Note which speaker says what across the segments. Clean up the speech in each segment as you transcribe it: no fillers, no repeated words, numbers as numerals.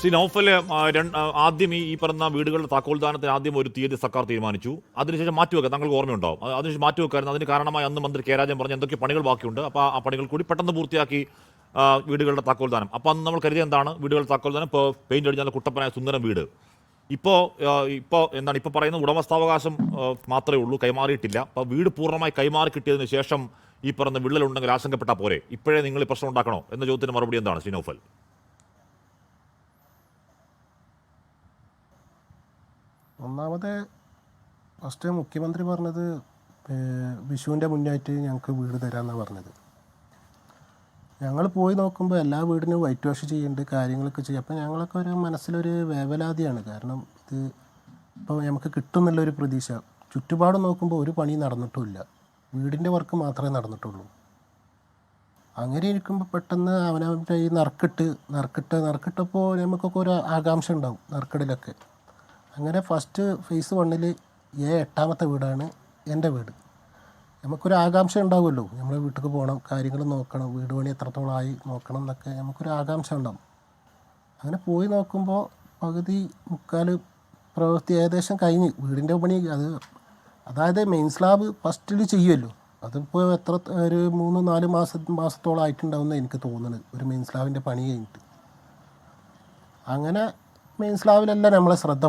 Speaker 1: ശ്രീ നൗഫല്, ആദ്യം ഈ പറഞ്ഞ വീടുകളുടെ താക്കോൽദാനത്തിന് ആദ്യം ഒരു തീയതി സർക്കാർ തീരുമാനിച്ചു. അതിനുശേഷം മാറ്റിവെക്കുക, താങ്കൾക്ക് ഓർമ്മയുണ്ടാവും. അതിനുശേഷം മാറ്റിവെക്കായിരുന്നു. അതിന് കാരണമായി അന്ന് മന്ത്രി കെ രാജൻ പറഞ്ഞ എന്തൊക്കെ പണികൾ ബാക്കിയുണ്ട്, അപ്പോൾ ആ പണികൾ കൂടി പെട്ടെന്ന് പൂർത്തിയാക്കി വീടുകളുടെ താക്കോൽദാനം. അപ്പോൾ അന്ന് നമ്മൾ കരുതിയ എന്താണ്, വീടുകളുടെ താക്കോൽദാനം ഇപ്പോൾ പെയിന്റ് അടിച്ചാൽ കുട്ടപ്പനായ സുന്ദരം വീട്. ഇപ്പോൾ എന്താണ് ഇപ്പോൾ പറയുന്നത്, ഉടമസ്ഥാവകാശം മാത്രമേ ഉള്ളൂ, കൈമാറിയിട്ടില്ല. അപ്പോൾ വീട് പൂർണ്ണമായി കൈമാറി കിട്ടിയതിന് ശേഷം ഈ പറഞ്ഞ വിള്ളലുണ്ടെങ്കിൽ ആശങ്കപ്പെട്ടാൽ പോരെ, ഇപ്പോഴേ നിങ്ങൾ ഈ പ്രശ്നം ഉണ്ടാക്കണോ എന്ന ചോദ്യത്തിന് മറുപടി എന്താണ് ശ്രീ നൗഫൽ?
Speaker 2: ഒന്നാമത് ഫസ്റ്റ് മുഖ്യമന്ത്രി പറഞ്ഞത് വിഷുവിൻ്റെ മുന്നായിട്ട് ഞങ്ങൾക്ക് വീട് തരാമെന്നാണ് പറഞ്ഞത്. ഞങ്ങൾ പോയി നോക്കുമ്പോൾ എല്ലാ വീടിനും വൈറ്റ് വാഷ് ചെയ്യുന്നുണ്ട്, കാര്യങ്ങളൊക്കെ ചെയ്യും. അപ്പോൾ ഞങ്ങളൊക്കെ ഒരു മനസ്സിലൊരു വേവലാതിയാണ്. കാരണം ഇത് ഇപ്പോൾ നമുക്ക് കിട്ടുമെന്നുള്ളൊരു പ്രതീക്ഷ. ചുറ്റുപാട് നോക്കുമ്പോൾ ഒരു പണി നടന്നിട്ടുമില്ല, വീടിൻ്റെ വർക്ക് മാത്രമേ നടന്നിട്ടുള്ളൂ. അങ്ങനെ ഇരിക്കുമ്പോൾ പെട്ടെന്ന് അവനവൻ്റെ ഈ നറുക്കിട്ടപ്പോൾ നമുക്കൊക്കെ ഒരു ആകാംക്ഷ ഉണ്ടാവും നറുക്കിടലൊക്കെ. അങ്ങനെ ഫസ്റ്റ് ഫേസ് 1 8ാമത്തെ വീടാണ് എൻ്റെ വീട്. നമുക്കൊരു ആകാംക്ഷ ഉണ്ടാവുമല്ലോ, നമ്മളെ വീട്ടിൽ പോകണം, കാര്യങ്ങൾ നോക്കണം, വീട് പണി എത്രത്തോളമായി നോക്കണം എന്നൊക്കെ നമുക്കൊരു ആകാംക്ഷ ഉണ്ടാവും. അങ്ങനെ പോയി നോക്കുമ്പോൾ പകുതി മുക്കാൽ പ്രവൃത്തി ഏകദേശം കഴിഞ്ഞ് വീടിൻ്റെ പണി. അതായത് മെയിൻ സ്ലാബ് ഫസ്റ്റിൽ ചെയ്യുമല്ലോ, അതിപ്പോൾ ഒരു 3-4 മാസത്തോളം ആയിട്ടുണ്ടാവുമെന്ന് എനിക്ക് തോന്നുന്നത്, ഒരു മെയിൻ സ്ലാബിൻ്റെ പണി കഴിഞ്ഞിട്ട്. അങ്ങനെ മെയിൻ സ്ലാബിലല്ല നമ്മളെ ശ്രദ്ധ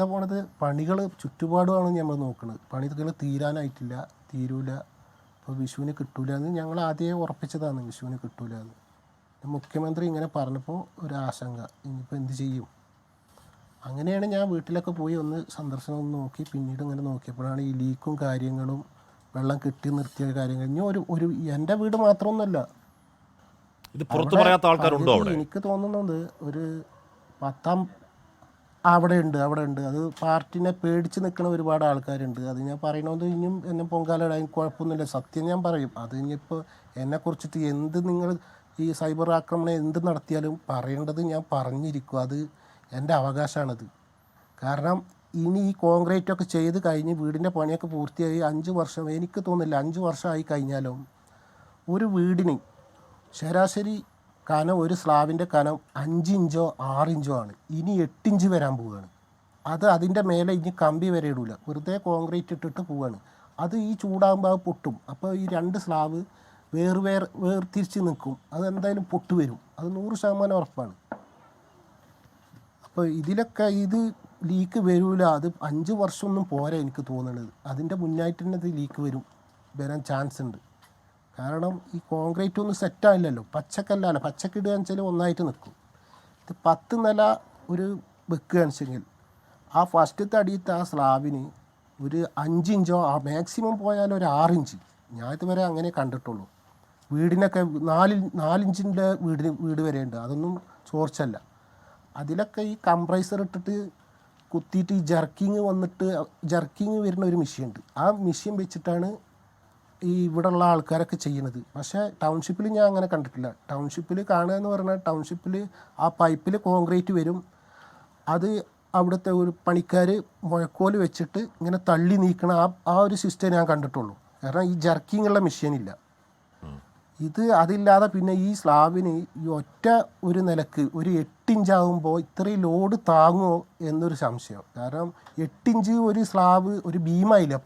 Speaker 2: പോണത് പണികൾ ചുറ്റുപാടുമാണ് നമ്മൾ നോക്കുന്നത്. പണികൾ തീരാനായിട്ടില്ല, തീരൂല, ഇപ്പോൾ വിഷുവിന് കിട്ടൂല എന്ന് ഞങ്ങൾ ആദ്യമേ ഉറപ്പിച്ചതാണ്, വിഷുവിന് കിട്ടൂല എന്ന്. മുഖ്യമന്ത്രി ഇങ്ങനെ പറഞ്ഞപ്പോൾ ഒരു ആശങ്ക, ഇനിയിപ്പോൾ എന്ത് ചെയ്യും. അങ്ങനെയാണ് ഞാൻ വീട്ടിലൊക്കെ പോയി ഒന്ന് സന്ദർശനം നോക്കി. പിന്നീട് ഇങ്ങനെ നോക്കിയപ്പോഴാണ് ഈ ലീക്കും കാര്യങ്ങളും വെള്ളം കെട്ടി നിർത്തിയ കാര്യങ്ങൾ. ഇനി ഒരു എൻ്റെ വീട് മാത്രമൊന്നുമല്ല,
Speaker 1: ഇത് പുറത്തു പറയാത്ത ആൾക്കാരുണ്ടോ അവിടെ?
Speaker 2: എനിക്ക് തോന്നുന്നത് ഒരു 10 അവിടെ ഉണ്ട്. അത് പാർട്ടിനെ പേടിച്ച് നിൽക്കുന്ന ഒരുപാട് ആൾക്കാരുണ്ട്. അത് ഞാൻ പറയണത് ഇനിയും എന്നെ പൊങ്കാലയിടാൻ കുഴപ്പമൊന്നുമില്ല, സത്യം ഞാൻ പറയും. അത് ഇനിയിപ്പോൾ എന്നെക്കുറിച്ചിട്ട് എന്ത് നിങ്ങൾ ഈ സൈബർ ആക്രമണം എന്ത് നടത്തിയാലും പറയേണ്ടത് ഞാൻ പറഞ്ഞിരിക്കും. അത് എൻ്റെ അവകാശമാണത്. കാരണം ഇനി ഈ കോൺക്രീറ്റൊക്കെ ചെയ്ത് കഴിഞ്ഞ് വീടിൻ്റെ പണിയൊക്കെ പൂർത്തിയായി 5 വർഷം, എനിക്ക് തോന്നുന്നില്ല 5 വർഷമായി കഴിഞ്ഞാലും ഒരു വീടിന് ശരാശരി കനം, ഒരു സ്ലാബിൻ്റെ കനം 5 ഇഞ്ചോ 6 ഇഞ്ചോ ആണ്. ഇനി 8 ഇഞ്ച് വരാൻ പോവുകയാണ്. അതിൻ്റെ മേലെ ഇനി കമ്പി വരെ ഇടൂല, വെറുതെ കോൺക്രീറ്റ് ഇട്ടിട്ട് പോവുകയാണ്. അത് ഈ ചൂടാകുമ്പോൾ അത് പൊട്ടും. അപ്പോൾ ഈ 2 സ്ലാബ് വേർതിരിച്ച് നിൽക്കും. അതെന്തായാലും പൊട്ട് വരും, അത് 100% ഉറപ്പാണ്. അപ്പോൾ ഇതിലൊക്കെ ഇത് ലീക്ക് വരില്ല. അത് 5 വർഷമൊന്നും പോരാ എനിക്ക് തോന്നുന്നത്, അതിൻ്റെ മുന്നായിട്ട് തന്നെ ഇത് ലീക്ക് വരാൻ ചാൻസ് ഉണ്ട്. കാരണം ഈ കോൺക്രീറ്റ് ഒന്നും സെറ്റായില്ലല്ലോ, പച്ചക്കല്ലാണ്. പച്ചക്കിടുകയെന്ന് വെച്ചാൽ ഒന്നായിട്ട് നിൽക്കും. ഇത് 10 നില ഒരു വെക്കുകയാണെന്ന് വെച്ചെങ്കിൽ ആ ഫസ്റ്റത്തെ അടിയത്തെ ആ സ്ലാബിന് ഒരു 5 ഇഞ്ചോ മാക്സിമം പോയാൽ ഒരു 6 ഇഞ്ച്, ഞാൻ ഇതുവരെ അങ്ങനെ കണ്ടിട്ടുള്ളൂ. വീടിനൊക്കെ 4 ഇഞ്ചിൻ്റെ വീട് വരെ ഉണ്ട്, അതൊന്നും ചോർച്ചല്ല. അതിലൊക്കെ ഈ കംപ്രൈസർ ഇട്ടിട്ട് കുത്തിയിട്ട് ഈ ജർക്കിങ് വരുന്ന ഒരു മെഷീൻ ഉണ്ട്. ആ മെഷീൻ വെച്ചിട്ടാണ് ഈ ഇവിടെയുള്ള ആൾക്കാരൊക്കെ ചെയ്യുന്നത്. പക്ഷേ ടൗൺഷിപ്പിൽ ഞാൻ അങ്ങനെ കണ്ടിട്ടില്ല. ടൗൺഷിപ്പിൽ കാണുക എന്ന് പറഞ്ഞാൽ ടൗൺഷിപ്പിൽ ആ പൈപ്പിൽ കോൺക്രീറ്റ് വരും, അത് അവിടുത്തെ ഒരു പണിക്കാർ മുഴക്കോല് വെച്ചിട്ട് ഇങ്ങനെ തള്ളി നീക്കണ ആ ഒരു സിസ്റ്റം ഞാൻ കണ്ടിട്ടുള്ളൂ. കാരണം ഈ ജർക്കിങ്ങുള്ള മെഷീനില്ല. അതില്ലാതെ പിന്നെ ഈ സ്ലാബിന് ഈ ഒറ്റ ഒരു നിലക്ക് ഒരു 8 ഇഞ്ചാകുമ്പോൾ ഇത്രയും ലോഡ് താങ്ങുമോ എന്നൊരു സംശയം. കാരണം 8 ഇഞ്ച് ഒരു സ്ലാബ് ഒരു ബീമായില്ല.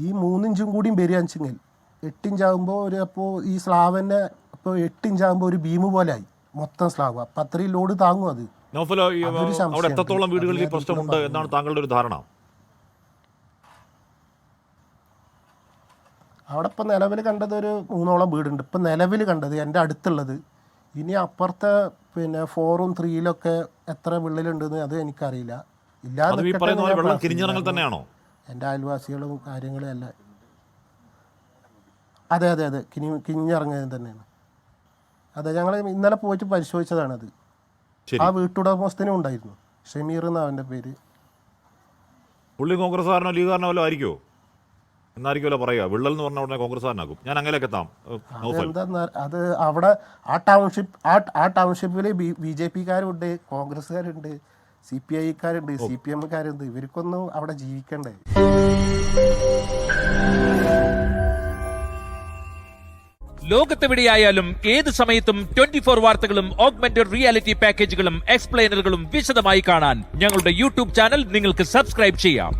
Speaker 2: ഈ 3 ഇഞ്ചും കൂടിയും വരികയെന്ന് വെച്ചെങ്കിൽ 8 ഇഞ്ചാകുമ്പോൾ അപ്പോൾ ഈ സ്ലാബ് തന്നെ ഇപ്പോൾ 8 ഇഞ്ചാകുമ്പോൾ ഒരു ബീം പോലെ ആയി മൊത്തം സ്ലാബ്. അപ്പം അത്രയും ലോഡ് താങ്ങും അത്.
Speaker 1: അവിടെ എത്രത്തോളം വീടുകളിൽ ഈ പ്രശ്നമുണ്ട് എന്നാണ് താങ്കളുടെ ഒരു ധാരണ?
Speaker 2: അവിടെ ഇപ്പം നിലവിൽ കണ്ടത് ഒരു 3ഓളം വീടുണ്ട്. ഇപ്പം നിലവിൽ കണ്ടത് എൻ്റെ അടുത്തുള്ളത്. ഇനി അപ്പുറത്തെ പിന്നെ 4ഉം 3യിലൊക്കെ എത്ര വിള്ളലുണ്ടെന്ന് അത് എനിക്കറിയില്ല.
Speaker 1: തന്നെയാണോ
Speaker 2: എൻ്റെ അയൽവാസികളും കാര്യങ്ങളും എല്ലാം? അതെ കിഞ്ഞിറങ്ങിയത് തന്നെയാണ്. അതെ, ഞങ്ങൾ ഇന്നലെ പോയിട്ട് പരിശോധിച്ചതാണത്. ആ വീട്ടുടമസ്ഥനും ഉണ്ടായിരുന്നു, ഷമീർ എന്നാണ് അവൻ്റെ പേര്.
Speaker 1: പുള്ളി കോൺഗ്രസ്സുകാരനോ ലീഗുകാരനോ വല്ലതും ആയിരിക്കുമോ എന്നായിരിക്കുമല്ലോ പറയുക. വിള്ളൽ എന്ന് പറഞ്ഞ ഉടനെ കോൺഗ്രസ്സുകാരനാകും. ഞാൻ അങ്ങനെയൊക്കെ എത്താം.
Speaker 2: അത് അവിടെ ആ ടൗൺഷിപ്പിൽ BJP-കാരുണ്ട്, കോൺഗ്രസ്സുകാരുണ്ട്, CPI-ക്കാരുണ്ട്, CPM-കാരുണ്ട്. ഇവർക്കൊന്നും അവിടെ ജീവിക്കണ്ടേ?
Speaker 3: ലോകത്തെവിടെയായാലും ഏത് സമയത്തും 24 വാർത്തകളും ഓഗ്മെന്റഡ് റിയാലിറ്റി പാക്കേജുകളും എക്സ്പ്ലെയിനറുകളും വിശദമായി കാണാൻ ഞങ്ങളുടെ യൂട്യൂബ് ചാനൽ നിങ്ങൾക്ക് സബ്സ്ക്രൈബ് ചെയ്യാം.